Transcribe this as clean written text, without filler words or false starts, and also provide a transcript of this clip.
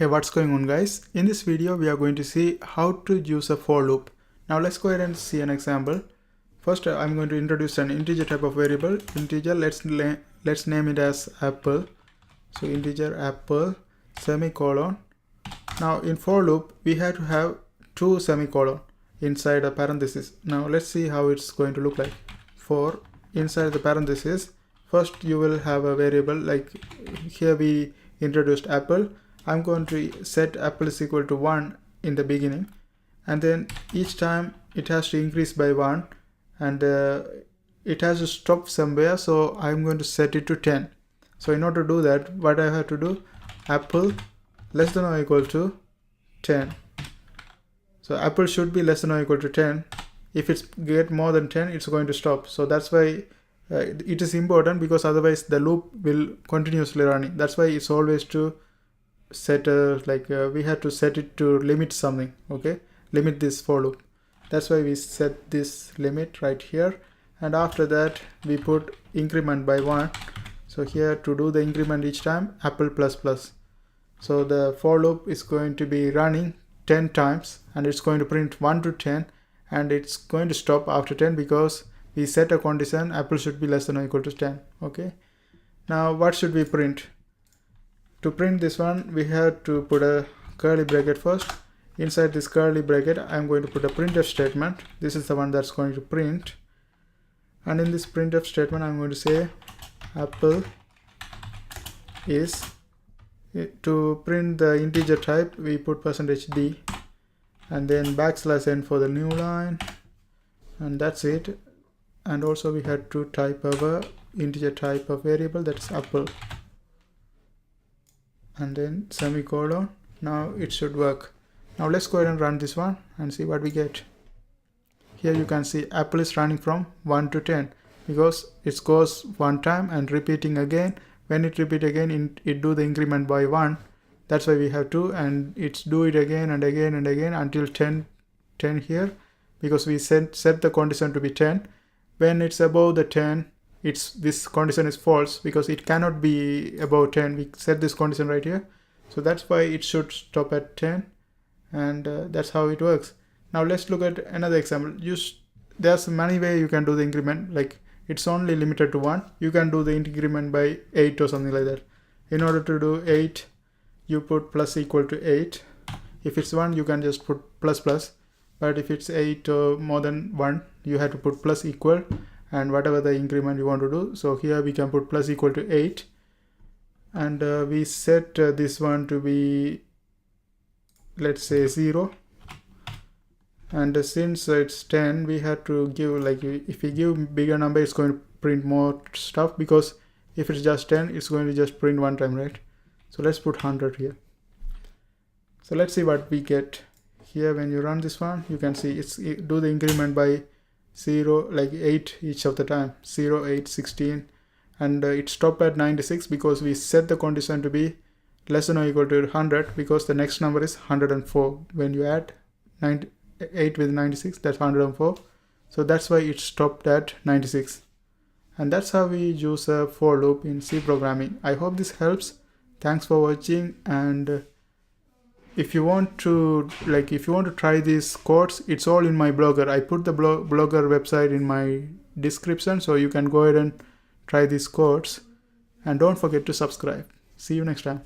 Hey, what's going on guys? In this video we are going to see how to use a for loop. Now let's go ahead and see an example. First I'm going to introduce an integer type of variable. Integer, let's name it as apple. So integer apple semicolon. Now in for loop we have to have two semicolon inside a parenthesis. Now let's see how it's going to look like. For inside the parenthesis, first you will have a variable, like here we introduced apple. I'm going to set apple is equal to 1 in the beginning, and then each time it has to increase by 1, and it has to stop somewhere, so I'm going to set it to 10. So in order to do that, what I have to do, apple less than or equal to 10. So apple should be less than or equal to 10. If it's get more than 10, it's going to stop. So that's why it is important, because otherwise the loop will continuously running. That's why it's always to set we have to set it to limit something. Okay, limit this for loop. That's why we set this limit right here, and after that we put increment by 1. So here to do the increment each time, apple plus plus. So the for loop is going to be running 10 times, and it's going to print 1 to 10, and it's going to stop after 10 because we set a condition apple should be less than or equal to 10. Okay, now what should we print? To print this one, we have to put a curly bracket first. Inside this curly bracket, I'm going to put a printf statement. This is the one that's going to print. And in this printf statement, I'm going to say apple is, to print the integer type, we put %d, and then \n for the new line, and that's it. And also we had to type our integer type of variable, that's apple, and then semicolon. Now it should work. Now let's go ahead and run this one and see what we get. Here you can see apple is running from 1 to 10 because it goes one time and repeating again. When it repeat again, it do the increment by 1. That's why we have 2, and it's do it again and again and again until 10 here, because we set the condition to be 10. When it's above the 10, this condition is false because it cannot be above 10. We set this condition right here, so that's why it should stop at 10, and that's how it works. Now let's look at another example. There's many ways you can do the increment, like it's only limited to 1. You can do the increment by 8 or something like that. In order to do 8, you put plus equal to 8. If it's 1, you can just put plus plus, but if it's 8 or more than 1, you have to put plus equal and whatever the increment you want to do. So here we can put plus equal to 8, and we set this one to be, let's say, 0. And since it's 10, we have to give, like, if we give bigger number, it's going to print more stuff, because if it's just 10, it's going to just print one time, right? So let's put 100 here. So let's see what we get. Here when you run this one, you can see it do the increment by 0, like 8 each of the time, 0, 8, 16, and it stopped at 96 because we set the condition to be less than or equal to 100, because the next number is 104. When you add 8 with 96, that's 104. So that's why it stopped at 96. And that's how we use a for loop in C programming. I hope this helps. Thanks for watching, and if you want to try these codes, it's all in my blogger. I put the blogger website in my description, so you can go ahead and try these codes, and don't forget to subscribe. See you next time.